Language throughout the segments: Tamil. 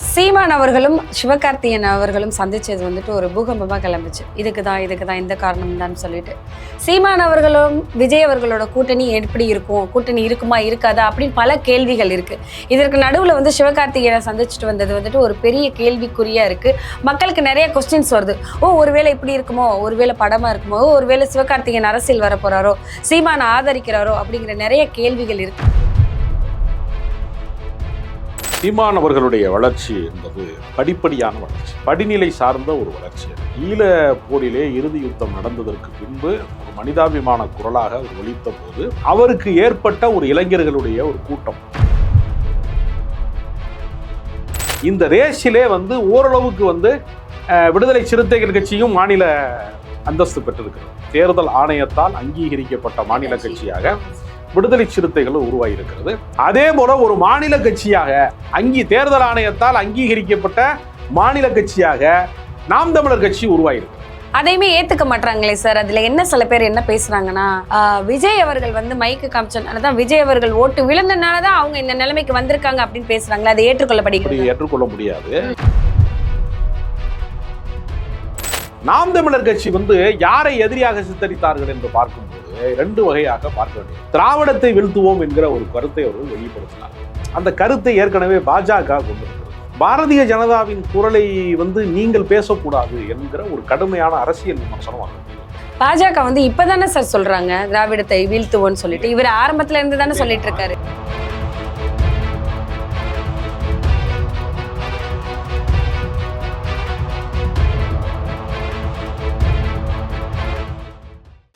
சீமான் அவர்களும் சிவகார்த்திகேயன் அவர்களும் சந்திச்சது வந்துட்டு ஒரு பூகம்பமா கிளம்பிச்சு. இதுக்கு தான் இந்த காரணம் தான் சொல்லிட்டு சீமான் அவர்களும் விஜய் அவர்களோட கூட்டணி எப்படி இருக்கும், கூட்டணி இருக்குமா இருக்காதா அப்படின்னு பல கேள்விகள் இருக்கு. இதற்கு நடுவில் வந்து சிவகார்த்திகேயனை சந்திச்சுட்டு வந்தது வந்துட்டு ஒரு பெரிய கேள்விக்குறியா இருக்கு. மக்களுக்கு நிறைய கொஸ்டின்ஸ் வருது. ஒருவேளை இப்படி இருக்குமோ, ஒருவேளை படமா இருக்குமோ, ஒருவேளை சிவகார்த்திகேயன் அரசியல் வர போறாரோ, சீமானை ஆதரிக்கிறாரோ அப்படிங்கிற நிறைய கேள்விகள் இருக்கு. சீமான் அவர்களுடைய வளர்ச்சி என்பது படிப்படியான வளர்ச்சி, படிநிலை சார்ந்த ஒரு வளர்ச்சி. ஈழ போரிலே இறுதி யுத்தம் நடந்ததற்கு பின்பு ஒரு மனிதாபிமான குரலாக அவர் ஒலித்த போது அவருக்கு ஏற்பட்ட ஒரு இளைஞர்களுடைய ஒரு கூட்டம். இந்த ரேஸிலே வந்து ஓரளவுக்கு விடுதலை சிறுத்தைகள் கட்சியும் மாநில அந்தஸ்து பெற்றிருக்கிறது. தேர்தல் ஆணையத்தால் அங்கீகரிக்கப்பட்ட மாநில கட்சியாக விடுதலை சிறுத்தைகள் உருவாகியிருக்கிறது. அதே போல ஒரு மாநில கட்சியாக தேர்தல் ஆணையத்தால் அங்கீகரிக்கப்பட்ட மாநில கட்சியாக நாம் தமிழர் கட்சி உருவாகிருக்கு. அதையுமே ஏத்துக்க மாட்டாங்களே சார். அதுல என்ன சில பேர் என்ன பேசுறாங்கன்னா, விஜய் அவர்கள் வந்து மைக்கு காமிச்சனாலதான், விஜய் அவர்கள் ஓட்டு விழுந்தனாலதான் அவங்க இந்த நிலைமைக்கு வந்திருக்காங்க அப்படின்னு பேசுறாங்களா? அதை ஏற்றுக்கொள்ள முடியாது. நாம் தமிழர் கட்சி யாரை எதிரியாக சித்தரித்தார்கள் என்று பார்க்கும்போது ரெண்டு வகையாக பார்க்க வேண்டியது. திராவிடத்தை வீழ்த்துவோம் என்கிற ஒரு கருத்தை அவர்கள் வெளிப்படுத்தினார். அந்த கருத்தை ஏற்கனவே பாஜக கொண்டிருக்கிறது. பாரதிய ஜனதாவின் குரலை நீங்கள் பேசக்கூடாது என்கிற ஒரு கடுமையான அரசியல் விமர்சனம். பாஜக இப்பதானே சார் சொல்றாங்க திராவிடத்தை வீழ்த்துவோம்னு சொல்லிட்டு. இவர் ஆரம்பத்துல இருந்து தானே சொல்லிட்டு இருக்காரு.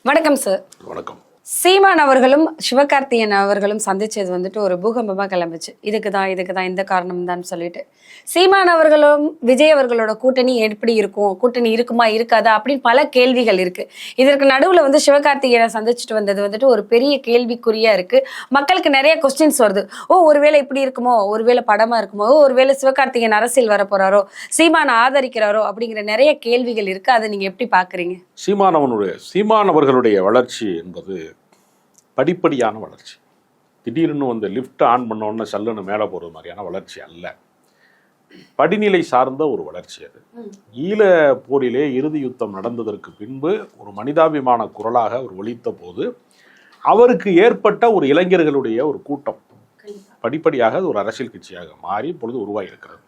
வணக்கம் சார். வணக்கம். சீமான் அவர்களும் சிவகார்த்திகேயன் அவர்களும் சந்திச்சது வந்துட்டு ஒரு பூகம்பமா கிளம்பிச்சு. இதுக்கு தான் இந்த காரணம் தான் சொல்லிட்டு சீமான் அவர்களும் விஜய் அவர்களோட கூட்டணி எப்படி இருக்கும், கூட்டணி இருக்குமா இருக்காதா அப்படின்னு பல கேள்விகள் இருக்கு. இதற்கு நடுவில் சிவகார்த்திகேயனை சந்திச்சுட்டு வந்தது வந்துட்டு ஒரு பெரிய கேள்விக்குறியா இருக்கு. மக்களுக்கு நிறைய கொஸ்டின்ஸ் வருது. ஒருவேளை இப்படி இருக்குமோ, ஒருவேளை படமா இருக்குமோ, ஒருவேளை சிவகார்த்திகேயன் அரசியல் வர போறாரோ, சீமானை ஆதரிக்கிறாரோ அப்படிங்கிற நிறைய கேள்விகள் இருக்கு. அதை நீங்க எப்படி பாக்குறீங்க? சீமான் அவர்களுடைய வளர்ச்சி என்பது படிப்படியான வளர்ச்சி. திடீர்னு லிஃப்ட் ஆன் பண்ண உடனே சல்லுன்னு மேலே போகிறது மாதிரியான வளர்ச்சி அல்ல. படிநிலை சார்ந்த ஒரு வளர்ச்சி அது. ஈழ போரிலே இறுதி யுத்தம் நடந்ததற்கு பின்பு ஒரு மனிதாபிமான குரலாக அவர் ஒலித்த போது அவருக்கு ஏற்பட்ட ஒரு இளைஞர்களுடைய ஒரு கூட்டம் படிப்படியாக அது ஒரு அரசியல் கட்சியாக மாறி இப்பொழுது உருவாகியிருக்கிறது.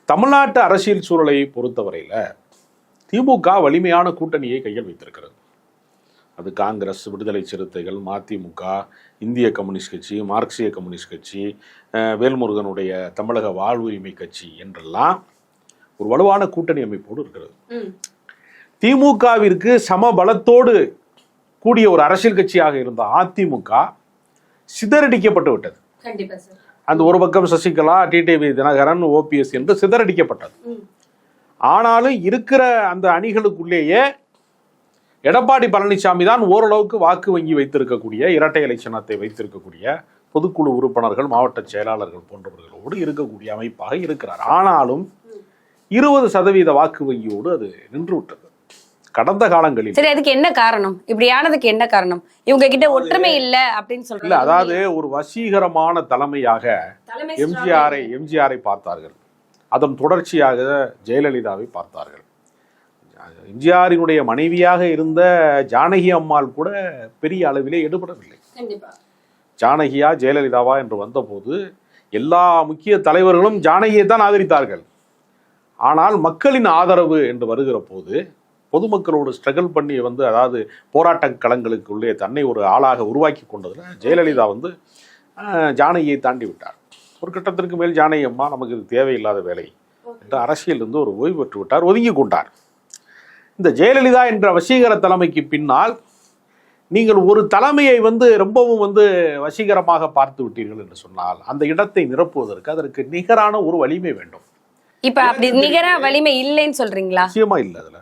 தமிழ்நாட்டு அரசியல் சூழலை பொறுத்தவரையில் திமுக வலிமையான கூட்டணியை கையில் வைத்திருக்கிறது. அது காங்கிரஸ், விடுதலை சிறுத்தைகள், மதிமுக, இந்திய கம்யூனிஸ்ட் கட்சி, மார்க்சிய கம்யூனிஸ்ட் கட்சி, வேல்முருகனுடைய தமிழக வாழ்வுரிமை கட்சி என்றெல்லாம் ஒரு வலுவான கூட்டணி அமைப்போடு இருக்கிறது. திமுகவிற்கு சம பலத்தோடு கூடிய ஒரு அரசியல் கட்சியாக இருந்த அதிமுக சிதறடிக்கப்பட்டு விட்டது. அந்த ஒரு பக்கம் சசிகலா, டிடிவி தினகரன், ஓபிஎஸ் என்று சிதறடிக்கப்பட்டது. ஆனாலும் இருக்கிற அந்த அணிகளுக்குள்ளேயே எடப்பாடி பழனிசாமி தான் ஓரளவுக்கு வாக்கு வங்கி வைத்திருக்கக்கூடிய, இரட்டை இலை சின்னத்தை வைத்திருக்கக்கூடிய பொதுக்குழு உறுப்பினர்கள், மாவட்ட செயலாளர்கள் போன்றவர்களோடு இருக்கக்கூடிய அமைப்பாக இருக்கிறார். ஆனாலும் 20% வாக்கு வங்கியோடு அது நின்று விட்டது கடந்த காலங்களில். சரி, அதுக்கு என்ன காரணம்? இப்படி ஆனதுக்கு என்ன காரணம்? இவங்க கிட்ட ஒற்றுமை இல்ல அப்படின்னு சொல்றாங்க. அதாவது ஒரு வசீகரமான தலைமையாக எம்ஜிஆரை பார்த்தார்கள். அதன் தொடர்ச்சியாக ஜெயலலிதாவை பார்த்தார்கள். எம்ஜிஆரினுடைய மனைவியாக இருந்த ஜானகி அம்மாள் கூட பெரிய அளவிலே எடுபடவில்லை. ஜானகியா ஜெயலலிதாவா என்று வந்தபோது எல்லா முக்கிய தலைவர்களும் ஜானகியை தான் ஆதரித்தார்கள். ஆனால் மக்களின் ஆதரவு என்று வருகிற போது பொதுமக்களோடு ஸ்ட்ரகிள் பண்ணி அதாவது போராட்ட களங்களுக்குள்ளே தன்னை ஒரு ஆளாக உருவாக்கி கொண்டதில் ஜெயலலிதா ஜானகியை தாண்டி விட்டார். ஒரு கட்டத்திற்கு மேல் ஜானகி அம்மா நமக்கு இது தேவையில்லாத வேலை என்று அரசியல் ஒரு ஓய்வு பெற்று விட்டார், ஒதுங்கி கொண்டார். இந்த ஜெயலலிதா என்ற வசீகர தலைமைக்கு பின்னால் நீங்கள் ஒரு தலைமையை ரொம்பவும் வசீகரமாக பார்த்து விட்டீர்கள் என்று சொன்னால் அந்த இடத்தை நிரப்புவதற்கு அதற்கு நிகரான ஒரு வலிமை வேண்டும். இப்ப அப்படி நிகரா வலிமை இல்லைன்னு சொல்றீங்களா? நிச்சயமா இல்ல. அதுல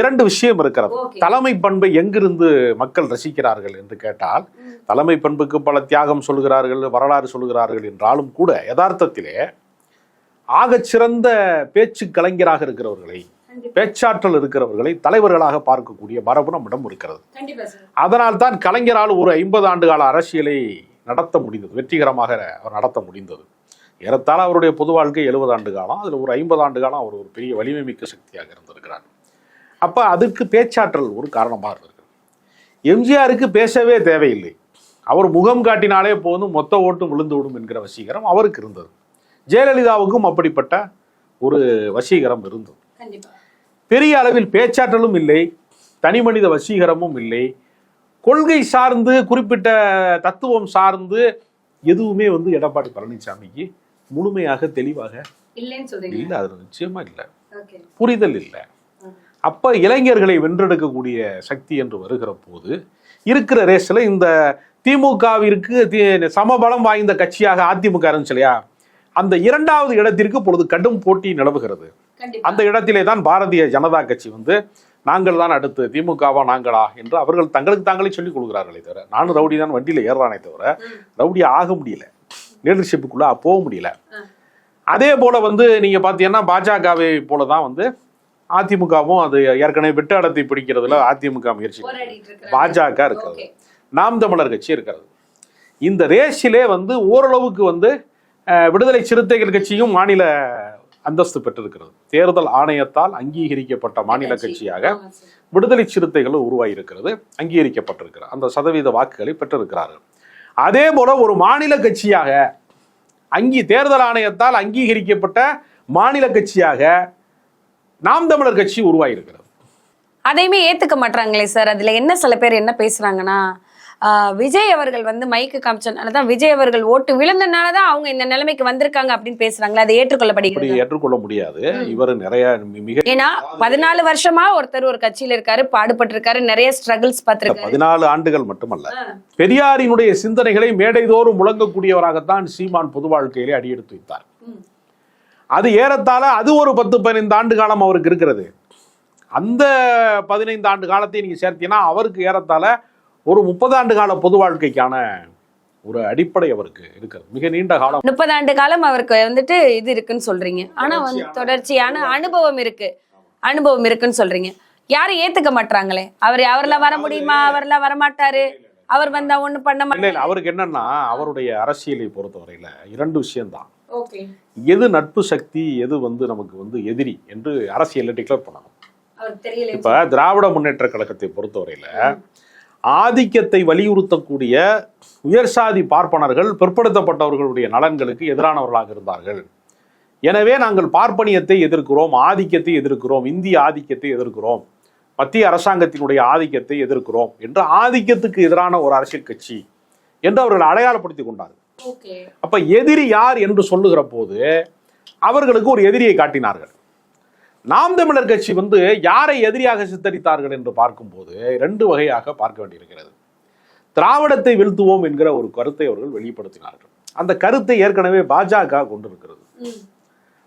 இரண்டு விஷயம் இருக்கிறது. தலைமை பண்பை எங்கிருந்து மக்கள் ரசிக்கிறார்கள் என்று கேட்டால், தலைமை பண்புக்கு பல தியாகம் சொல்கிறார்கள், வரலாறு சொல்கிறார்கள் என்றாலும் கூட யதார்த்தத்திலே ஆகச் சிறந்த பேச்சு கலைஞராக இருக்கிறவர்களை, பேச்சாற்றல் இருக்கிறவர்களை தலைவர்களாக பார்க்கக்கூடிய மரபு நம்மிடம் இருக்கிறது. அதனால் தான் கலைஞரால் ஒரு 50 ஆண்டு கால அரசியலை நடத்த முடிந்தது, வெற்றிகரமாக அவர் நடத்த முடிந்தது. ஏறத்தாழ அவருடைய பொது வாழ்க்கை 70 ஆண்டு காலம், அதில் ஒரு 50 ஆண்டு காலம் அவர் ஒரு பெரிய வலிமை மிக்க சக்தியாக இருந்திருக்கிறார். அப்போ அதுக்கு பேச்சாற்றல் ஒரு காரணமாக இருந்திருக்கு. எம்ஜிஆருக்கு பேசவே தேவையில்லை, அவர் முகம் காட்டினாலே போதும் மொத்த ஓட்டும் விழுந்து விடும் என்கிற வசீகரம் அவருக்கு இருந்தது. ஜெயலலிதாவுக்கும் அப்படிப்பட்ட ஒரு வசீகரம் இருந்தது. பெரிய அளவில் பேச்சாற்றலும் இல்லை, தனி மனித வசீகரமும் இல்லை, கொள்கை சார்ந்து குறிப்பிட்ட தத்துவம் சார்ந்து எதுவுமே வந்து எடப்பாடி பழனிசாமிக்கு முழுமையாக தெளிவாக இல்லை. அது நிச்சயமா இல்லை, புரிதல் இல்லை. அப்ப இளைஞர்களை வென்றெடுக்கக்கூடிய சக்தி என்று வருகிற போது இருக்கிற ரேஸ்ல இந்த திமுகவிற்கு சமபலம் வாய்ந்த கட்சியாக அதிமுக இருந்துச்சு இல்லையா, அந்த 2வது இடத்திற்கு பொழுது கடும் போட்டி நிலவுகிறது. அந்த இடத்திலே தான் பாரதிய ஜனதா கட்சி வந்து நாங்கள் தான் அடுத்து, திமுகவா நாங்களா என்று அவர்கள் தங்களுக்கு தாங்களே சொல்லிக் கொடுக்குறார்களே தவிர, நானும் ரவுடி தான் வண்டியில ஏறானே தவிர ரவுடி ஆக முடியல, லீடர்ஷிப்புக்குள்ள போக முடியல. அதே போல வந்து நீங்க பாத்தீங்கன்னா பாஜகவை போலதான் வந்து அதிமுகவும் அது ஏற்கனவே வெட்டு அடத்தை பிடிக்கிறதுல அதிமுக முயற்சி, பாஜக இருக்கிறது, நாம் தமிழர் கட்சி இருக்கிறது. இந்த ரேஸிலே வந்து ஓரளவுக்கு வந்து விடுதலை சிறுத்தைகள் கட்சியும் மாநில அந்தஸ்து பெற்றிருக்கிறது. தேர்தல் ஆணையத்தால் அங்கீகரிக்கப்பட்ட மாநில கட்சியாக விடுதலை சிறுத்தைகள் உருவாகியிருக்கிறது, அங்கீகரிக்கப்பட்டிருக்கிறது, அந்த சதவீத வாக்குகளை பெற்றிருக்கிறார்கள். அதே போல ஒரு மாநில கட்சியாக தேர்தல் ஆணையத்தால் அங்கீகரிக்கப்பட்ட மாநில கட்சியாக நாம் தமிழர் கட்சி உருவாகியிருக்கிறது. அதையுமே ஏத்துக்க மாட்டாங்களே சார். அதுல என்ன சில பேர் என்ன பேசுறாங்கன்னா, விஜய் அவர்கள் வந்து மைக்கு காமிச்சனாலதான், விஜய் அவர்கள் ஓட்டு விழுந்தனாலதான் அவங்க இந்த நிலைமைக்கு வந்திருக்காங்க அப்படின்னு பேசுறாங்களா, அதை ஏற்றுக்கொள்ளப்படுகிறது? ஏற்றுக்கொள்ள முடியாது. இவர் நிறைய ஏன்னா 14 வருஷமா ஒருத்தர் ஒரு கட்சியில இருக்காரு, பாடுபட்டு இருக்காரு, நிறைய ஸ்ட்ரகிள்ஸ் பார்த்திருக்காரு. 14 ஆண்டுகள் மட்டுமல்ல, பெரியாரினுடைய சிந்தனைகளை மேடைதோறும் முழங்கக்கூடியவராகத்தான் சீமான் பொது வாழ்க்கையிலே அடியெடுத்து வைத்தார். அது ஏறத்தாழ அது ஒரு 10-15 ஆண்டு காலம் அவருக்கு இருக்கிறது. அந்த 15 ஆண்டு காலத்தை நீங்க சேர்த்தீங்கன்னா அவருக்கு ஏறத்தாழ ஒரு 30 ஆண்டு கால பொது வாழ்க்கைக்கான ஒரு அடிப்படை அவருக்கு இருக்கிறது. மிக நீண்ட காலம், 30 ஆண்டு காலம் அவருக்கு வந்துட்டு இது இருக்குன்னு சொல்றீங்க. ஆனா வந்து தொடர்ச்சியான அனுபவம் இருக்குன்னு சொல்றீங்க. யாரும் ஏத்துக்க மாட்டாங்களே, அவர்லாம் வர முடியுமா, அவர்லாம் வரமாட்டாரு, அவர் வந்தா ஒண்ணு பண்ண மாட்டாரு. அவருக்கு என்னன்னா, அவருடைய அரசியலை பொறுத்தவரையில 2 விஷயம்தான். எது நட்பு சக்தி, எது வந்து நமக்கு வந்து எதிரி என்று அரசியலை டிக்ளேர் பண்ணணும். இப்ப திராவிட முன்னேற்ற கழகத்தை பொறுத்தவரையில ஆதிக்கத்தை வலியுறுத்தக்கூடிய உயர்சாதி பார்ப்பனர்கள் பிற்படுத்தப்பட்டவர்களுடைய நலன்களுக்கு எதிரானவர்களாக இருந்தார்கள். எனவே நாங்கள் பார்ப்பனியத்தை எதிர்க்கிறோம், ஆதிக்கத்தை எதிர்க்கிறோம், இந்திய ஆதிக்கத்தை எதிர்க்கிறோம், மத்திய அரசாங்கத்தினுடைய ஆதிக்கத்தை எதிர்க்கிறோம் என்று ஆதிக்கத்துக்கு எதிரான ஒரு அரசியல் கட்சி என்று அவர்கள் அடையாளப்படுத்திக் கொண்டார்கள். அப்ப எதிரி யார் என்று சொல்லுகிற போது அவர்களுக்கு ஒரு எதிரியை காட்டினார்கள். நாம் தமிழர் கட்சி வந்து யாரை எதிரியாக சித்தரித்தார்கள் என்று பார்க்கும்போது 2 வகையாக பார்க்க வேண்டியிருக்கிறது. திராவிடத்தை வீழ்த்துவோம் என்கிற ஒரு கருத்தை அவர்கள் வெளிப்படுத்தினார்கள். அந்த கருத்தை ஏற்கனவே பாஜக கொண்டிருக்கிறது.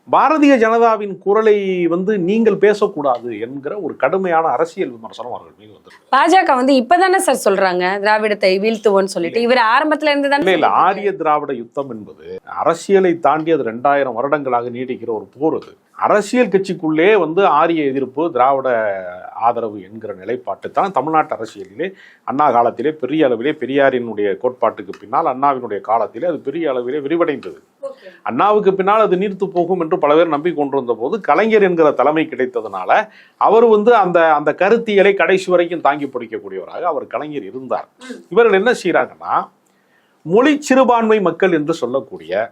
பாரதிய ஜனதாவின் குரலை வந்து நீங்கள் பேசக்கூடாது என்கிற ஒரு கடுமையான அரசியல் விமர்சனம் அவர்கள் மீது வந்திருக்கு. பாஜக வந்து இப்பதானே சார் சொல்றாங்க திராவிடத்தை வீழ்த்துவோன்னு சொல்லிட்டு, இவர் ஆரம்பத்துல இருந்து தான். இல்ல, ஆரிய திராவிட யுத்தம் என்பது அரசியலை தாண்டி அது 2000 வருடங்களாக நீடிக்கிற ஒரு போர். அது அரசியல் கட்சிக்குள்ளே வந்து ஆரிய எதிர்ப்பு, திராவிட ஆதரவு என்கிற நிலைப்பாட்டு தான் தமிழ்நாட்டு அரசியலிலே அண்ணா காலத்திலே பெரிய அளவிலே, பெரியாரினுடைய கோட்பாட்டுக்கு பின்னால் அண்ணாவினுடைய காலத்திலே அது பெரிய அளவிலே விரிவடைந்தது. அண்ணாவுக்கு பின்னால் அது நீர்த்து போகும் என்று பல பேர் நம்பிக்கொண்டிருந்த போது கலைஞர் என்கிற தலைமை கிடைத்ததுனால அவர் வந்து அந்த கருத்தியலை கடைசி வரைக்கும் தாங்கி பிடிக்கக்கூடியவராக அவர் கலைஞர் இருந்தார். இவர்கள் என்ன செய்யறாங்கன்னா, மொழி சிறுபான்மை மக்கள் என்று சொல்லக்கூடிய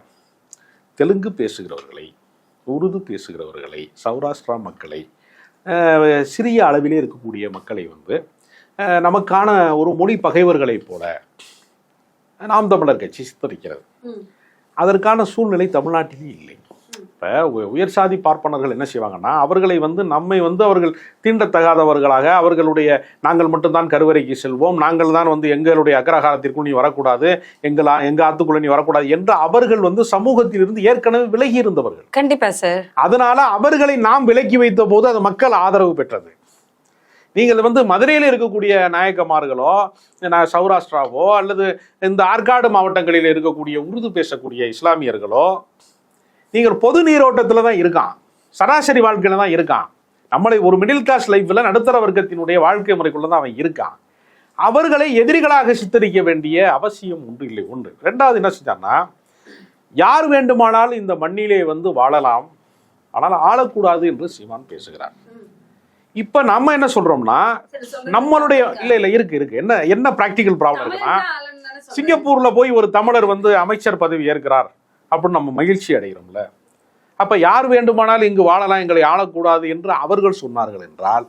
தெலுங்கு பேசுகிறவர்களை, உருது பேசுகிறவர்களை, சௌராஷ்டிரா மக்களை, சிறிய அளவிலே இருக்கக்கூடிய மக்களை வந்து நமக்கான ஒரு மொழி பகைவர்களை போல நாம் தமிழர் கட்சி சித்தரிக்கிறது. அதற்கான சூழ்நிலை தமிழ்நாட்டிலே இல்லை. இப்போ உயர்சாதி பார்ப்பனர்கள் என்ன செய்வாங்கன்னா, அவர்களை வந்து நம்மை வந்து அவர்கள் தீண்டத்தகாதவர்களாக, அவர்களுடைய நாங்கள் மட்டும்தான் கருவறைக்கு செல்வோம், நாங்கள் தான் வந்து எங்களுடைய அக்ரஹாரத்திற்குள் நீ வரக்கூடாது, எங்கள் ஆத்துக்குள்ள நீ வரக்கூடாது என்று அவர்கள் வந்து சமூகத்திலிருந்து ஏற்கனவே விலகி இருந்தவர்கள். கண்டிப்பா சார். அதனால அவர்களை நாம் விலக்கி வைத்த போது அது மக்கள் ஆதரவு பெற்றது. நீங்கள் வந்து மதுரையில் இருக்கக்கூடிய நாயக்கமார்களோ, சௌராஷ்டிராவோ அல்லது இந்த ஆற்காடு மாவட்டங்களில் இருக்கக்கூடிய உருது பேசக்கூடிய இஸ்லாமியர்களோ, நீங்கள் பொது நீரோட்டத்தில் தான் இருக்கான், சராசரி வாழ்க்கையில தான் இருக்கான், நம்மளை ஒரு மிடில் கிளாஸ் லைஃப்ல நடுத்தர வர்க்கத்தினுடைய வாழ்க்கை முறைக்குள்ள தான் அவன் இருக்கான். அவர்களை எதிரிகளாக சித்தரிக்க வேண்டிய அவசியம் ஒன்று இல்லை. ஒன்று. 2வது என்ன செஞ்சான்னா, யார் வேண்டுமானாலும் இந்த மண்ணிலே வந்து வாழலாம், ஆனால் ஆளக்கூடாது என்று சீமான் பேசுகிறார். இப்ப நம்ம என்ன சொல்றோம்னா, நம்மளுடைய இல்ல இருக்கு என்ன பிராக்டிகல் ப்ராப்ளம் இருக்குன்னா, சிங்கப்பூர்ல போய் ஒரு தமிழர் வந்து அமைச்சர் பதவி ஏற்கிறார் அப்படின்னு நம்ம மகிழ்ச்சி அடைகிறோம்ல. அப்ப யார் வேண்டுமானாலும் இங்கு வாழலாம், எங்களை ஆளக்கூடாது என்று அவர்கள் சொன்னார்கள் என்றால்,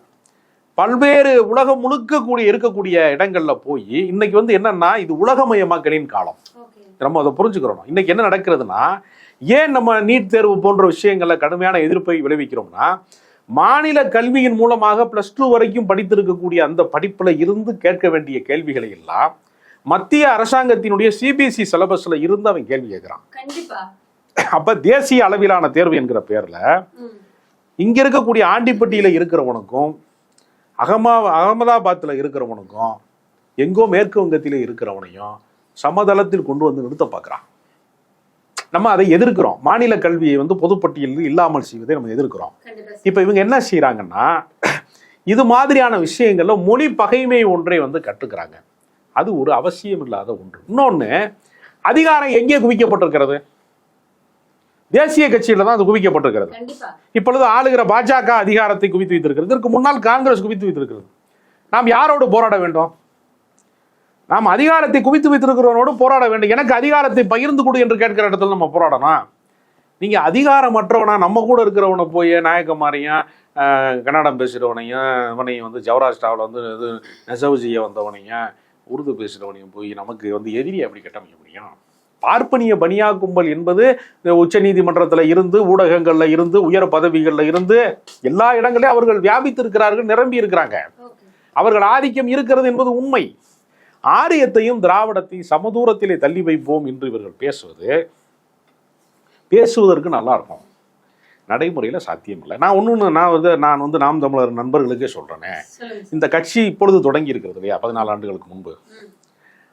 பல்வேறு உலகம் முழுக்க இருக்கக்கூடிய இடங்கள்ல போய் இன்னைக்கு வந்து என்னன்னா, இது உலகமயமாக்கலின் காலம். நம்ம அதை புரிஞ்சுக்கிறோம். இன்னைக்கு என்ன நடக்கிறதுனா, ஏன் நம்ம நீட் தேர்வு போன்ற விஷயங்கள்ல கடுமையான எதிர்ப்பை விளைவிக்கிறோம்னா, மாநில கல்வியின் மூலமாக +2 வரைக்கும் படித்திருக்கக்கூடிய அந்த படிப்புல இருந்து கேட்க வேண்டிய கேள்விகளை எல்லாம் மத்திய அரசாங்கத்தினுடைய CBSE சிலபஸ்ல இருந்து அவன் கேள்வி கேட்கிறான். அப்ப தேசிய அளவிலான தேர்வு என்கிற பேர்ல இங்க இருக்கக்கூடிய ஆண்டிப்பட்டியில இருக்கிறவனுக்கும் அகமதாபாத்ல இருக்கிறவனுக்கும் எங்கோ மேற்கு வங்கத்தில இருக்கிறவனையும் சமதளத்தில் கொண்டு வந்து நிறுத்த பார்க்கிறான். நம்ம அதை எதிர்க்கிறோம். மாநில கல்வியை வந்து பொதுப்பட்டியலில் இல்லாமல் செய்வதை நம்ம எதிர்க்கிறோம். இப்ப இவங்க என்ன செய்யறாங்கன்னா, இது மாதிரியான விஷயங்கள்ல மொழி பகைமை ஒன்றை வந்து கட்டுக்கிறாங்க. அது ஒரு அவசியம் இல்லாத ஒன்று. இன்னொன்னு, அதிகாரம் எங்கே குவிக்கப்பட்டிருக்கிறது? தேசிய கட்சியில தான் அது குவிக்கப்பட்டிருக்கிறது. இப்பொழுது ஆளுகிற பாஜக அதிகாரத்தை குவித்து வைத்திருக்கிறது. இதற்கு முன்னால் காங்கிரஸ் குவித்து வைத்திருக்கிறது. நாம் யாரோடு போராட வேண்டும்? நாம் அதிகாரத்தை குவித்து வைத்திருக்கிறவனோடு போராட வேண்டும். எனக்கு அதிகாரத்தை பகிர்ந்து கொடு என்று கேட்கிற இடத்துல நம்ம போராடணும். நீங்க அதிகாரமற்றவனா நம்ம கூட இருக்கிறவனை போய் நாயக்கமாரையும் கன்னடம் பேசுகிறவனையும் இவனையும் வந்து ஜவராஷ்டிராவில் வந்து இது நெசவு செய்ய வந்தவனையும் உருது பேசுகிறவனையும் போய் நமக்கு வந்து எதிரியை எப்படி கட்டமைக்க முடியும்? பார்ப்பனிய பனியா கும்பல் என்பது உச்ச நீதிமன்றத்தில் இருந்து, ஊடகங்கள்ல இருந்து, உயர் பதவிகள்ல இருந்து எல்லா இடங்களையும் அவர்கள் வியாபித்து இருக்கிறார்கள், நிரம்பி இருக்கிறாங்க. அவர்கள் ஆதிக்கம் இருக்கிறது என்பது உண்மை. ஆரியத்தையும் திராவிடத்தையும் சமதூரத்திலே தள்ளி வைப்போம் என்று இவர்கள் பேசுவதற்கு நல்லா இருக்கும், நடைமுறையில சாத்தியம் இல்லை. நான் வந்து நாம் தமிழர் நண்பர்களுக்கே சொல்றேனே, இந்த கட்சி இப்பொழுது தொடங்கி இருக்கிறது இல்லையா, 14 ஆண்டுகளுக்கு முன்பு.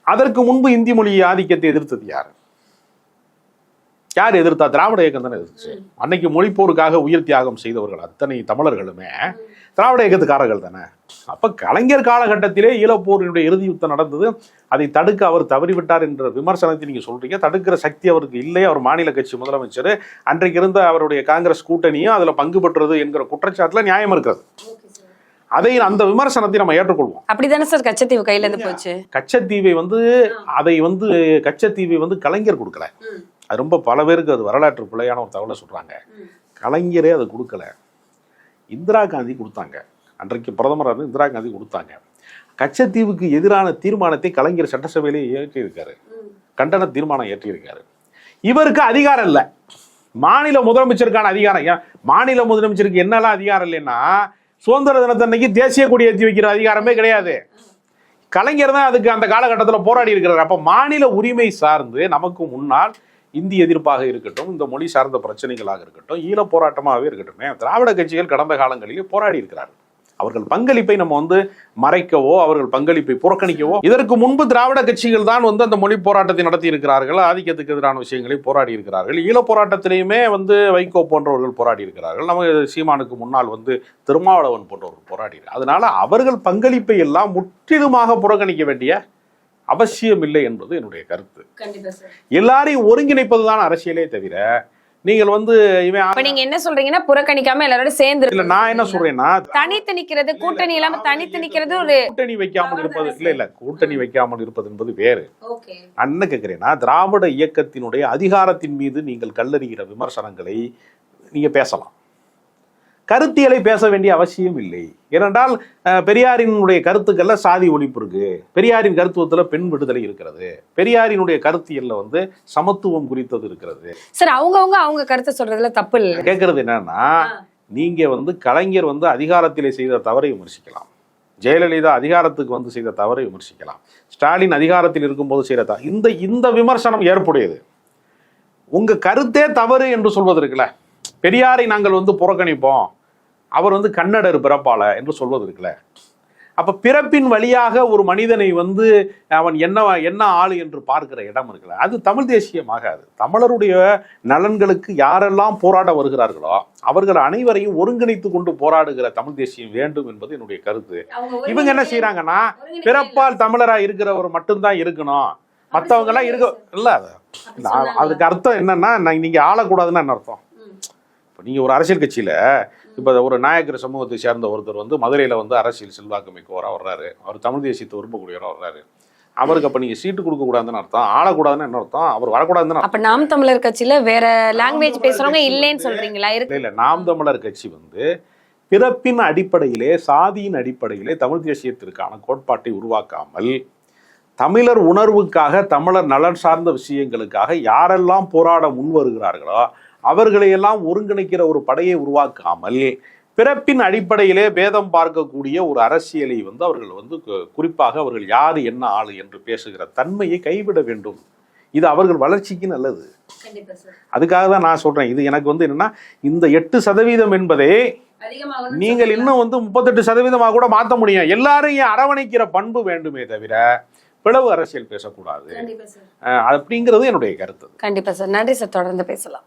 அதற்கு முன்பு இந்தி மொழி ஆதிக்கத்தை எதிர்த்தது யார் எதிர்த்தா? திராவிட இயக்கம் தானே எதிர்த்து. அன்னைக்கு மொழிப்போருக்காக உயிர் தியாகம் செய்தவர்கள் அத்தனை தமிழர்களுமே திராவிட இயக்கத்துக்காரர்கள் தானே. அப்ப கலைஞர் காலகட்டத்திலே ஈழப்போரினுடைய இறுதி யுத்தம் நடந்தது. அதை தடுக்க அவர் தவறிவிட்டார் என்ற விமர்சனத்தை நீங்க சொல்றீங்க. தடுக்கிற சக்தி அவருக்கு இல்லை. அவர் மாநில கட்சி முதலமைச்சர். அன்றைக்கு இருந்த அவருடைய காங்கிரஸ் கூட்டணியும் அதுல பங்கு பெற்றது என்கிற குற்றச்சாட்டுல நியாயம் இருக்கிறது. அதை அந்த விமர்சனத்தை நம்ம ஏற்றுக்கொள்வோம். அப்படிதானே சார் கச்சத்தீவு கையில இருந்து போச்சு. கச்சத்தீவை வந்து கலைஞர் கொடுக்கல. அது ரொம்ப பல பேருக்கு அது வரலாற்று பிள்ளையான ஒரு தகவலை சொல்றாங்க. கலைஞரே அதை கொடுக்கல, இந்திரா காந்தி கொடுத்தாங்க. அன்றைக்கு பிரதமராக இருந்து இந்திரா காந்தி கொடுத்தாங்க. கச்சத்தீவுக்கு எதிரான தீர்மானத்தை கலைஞர் சட்டசபையிலே ஏற்றியிருக்காரு, கண்டன தீர்மானம் ஏற்றியிருக்காரு. இவருக்கு அதிகாரம் இல்லை. மாநில முதலமைச்சருக்கான அதிகாரம், மாநில முதலமைச்சருக்கு என்னெல்லாம் அதிகாரம் இல்லைன்னா, சுதந்திர தினத்தன்னைக்கு தேசிய கொடி ஏற்றி வைக்கிற அதிகாரமே கிடையாது. கலைஞர் தான் அதுக்கு அந்த காலகட்டத்தில் போராடி இருக்கிறார். அப்ப மாநில உரிமை சார்ந்து நமக்கு முன்னால் இந்தி எதிர்ப்பாக இருக்கட்டும், இந்த மொழி சார்ந்த பிரச்சனைகளாக இருக்கட்டும், ஈழ போராட்டமாகவே இருக்கட்டும், திராவிட கட்சிகள் கடந்த காலங்களிலே போராடி இருக்கிறார்கள். அவர்கள் பங்களிப்பை நம்ம வந்து மறைக்கவோ, அவர்கள் பங்களிப்பை புறக்கணிக்கவோ, இதற்கு முன்பு திராவிட கட்சிகள் தான் வந்து அந்த மொழி போராட்டத்தை நடத்தி இருக்கிறார்கள், ஆதிக்கத்துக்கு எதிரான விஷயங்களை போராடி இருக்கிறார்கள். ஈழ போராட்டத்திலேயுமே வந்து வைகோ போன்றவர்கள் போராடி இருக்கிறார்கள். நம்ம சீமானுக்கு முன்னால் வந்து திருமாவளவன் போன்றவர்கள் போராடி. அதனால அவர்கள் பங்களிப்பை எல்லாம் முற்றிலுமாக புறக்கணிக்க வேண்டிய அவசியம் இல்லை என்பது என்னுடைய கருத்து. எல்லாரையும் ஒருங்கிணைப்பதுதான் அரசியலே தவிர, நீங்கள் வந்து நீங்க என்ன சொல்றீங்கன்னா புறக்கணிக்காம எல்லாரோட சேர்ந்து இல்ல. நான் என்ன சொல்றேன்னா, தனித்து நிக்கிறது, கூட்டணி இல்லாம தனித்து நிக்கிறது ஒரு கூட்டணி வைக்காமல் இருப்பது இல்ல கூட்டணி வைக்காமல் இருப்பது என்பது வேறு. என்ன கேட்கிறேன்னா, திராவிட இயக்கத்தினுடைய அதிகாரத்தின் மீது நீங்கள் கல்லறிகிற விமர்சனங்களை நீங்க பேசலாம், கருத்தியலை பேச வேண்டிய அவசியம் இல்லை. ஏனென்றால் பெரியாரினுடைய கருத்துக்கள்ல சாதி ஒழிப்பு இருக்கு, பெரியாரின் கருத்துவத்துல பெண் விடுதலை இருக்கிறது, பெரியாரினுடைய கருத்தியல்ல வந்து சமத்துவம் குறித்தது இருக்கிறது. சார் அவங்க கருத்தை சொல்றதுல தப்பு இல்லை. கேட்கறது என்னன்னா, நீங்க வந்து கலைஞர் வந்து அதிகாரத்திலே செய்த தவறை விமர்சிக்கலாம், ஜெயலலிதா அதிகாரத்துக்கு வந்து செய்த தவறை விமர்சிக்கலாம், ஸ்டாலின் அதிகாரத்தில் இருக்கும்போது செய்த இந்த விமர்சனம் ஏற்புடையது. உங்க கருத்தே தவறு என்று சொல்வது இருக்குல்ல, பெரியாரை நாங்கள் வந்து புறக்கணிப்போம், அவர் வந்து கன்னடர் பிறப்பால என்று சொல்வது இருக்குல்ல, அப்ப பிறப்பின் வழியாக ஒரு மனிதனை வந்து அவன் என்ன ஆளு என்று பார்க்கிற இடம் இருக்குல்ல, அது தமிழ் தேசியமாகாது. தமிழருடைய நலன்களுக்கு யாரெல்லாம் போராட வருகிறார்களோ அவர்கள் அனைவரையும் ஒருங்கிணைத்து கொண்டு போராடுகிற தமிழ் தேசியம் வேண்டும் என்பது என்னுடைய கருத்து. இவங்க என்ன செய்யறாங்கன்னா, பிறப்பால் தமிழரா இருக்கிறவர் மட்டும்தான் இருக்கணும், மற்றவங்க எல்லாம் இருக்க இல்ல அதுக்கு அர்த்தம் என்னன்னா நீங்க ஆளக்கூடாதுன்னு என்ன அர்த்தம்? இப்போ நீங்க ஒரு அரசியல் கட்சியில இப்போ ஒரு நாயக்கர் சமூகத்தை சேர்ந்த ஒருத்தர் வந்து மதுரையில வந்து அரசியல் செல்வாக்கு மிக்கவராக வர்றாரு, அவர் தமிழ் தேசியத்தை விரும்பக்கூடியவராக வர்றாரு, அவருக்கு அப்ப நீங்க சீட்டு கொடுக்க கூடாதுன்னு அர்த்தம், ஆளக்கூடாதுன்னு என்ன அர்த்தம்? அவர் வரக்கூடாதுன்னு அப்ப நாம் தமிழர் கட்சியில வேற லாங்குவேஜ் பேசுறவங்க இல்லைன்னு சொல்றீங்களா? இல்ல, நாம் தமிழர் கட்சி வந்து பிறப்பின் அடிப்படையிலே சாதியின் அடிப்படையிலே தமிழ் தேசியத்திற்கான கோட்பாட்டை உருவாக்காமல் தமிழர் உணர்வுக்காக தமிழர் நலன் சார்ந்த விஷயங்களுக்காக யாரெல்லாம் போராட முன் வருகிறார்களோ அவர்களையெல்லாம் ஒருங்கிணைக்கிற ஒரு படையை உருவாக்காமல் பிறப்பின் அடிப்படையிலே பேதம் பார்க்கக்கூடிய ஒரு அரசியலை வந்து அவர்கள் வந்து குறிப்பாக அவர்கள் யாரு என்ன ஆளு என்று பேசுகிற தன்மையை கைவிட வேண்டும். இது அவர்கள் வளர்ச்சிக்கு நல்லது. அதுக்காக தான் நான் சொல்றேன், இது எனக்கு வந்து என்னன்னா இந்த 8% என்பதே நீங்கள் இன்னும் வந்து 38% கூட மாற்ற முடியும். எல்லாரையும் அரவணைக்கிற பண்பு வேண்டுமே தவிர பிளவு அரசியல் பேசக்கூடாது அப்படிங்கிறது என்னுடைய கருத்து. கண்டிப்பா சார். நன்றி சார். தொடர்ந்து பேசலாம்.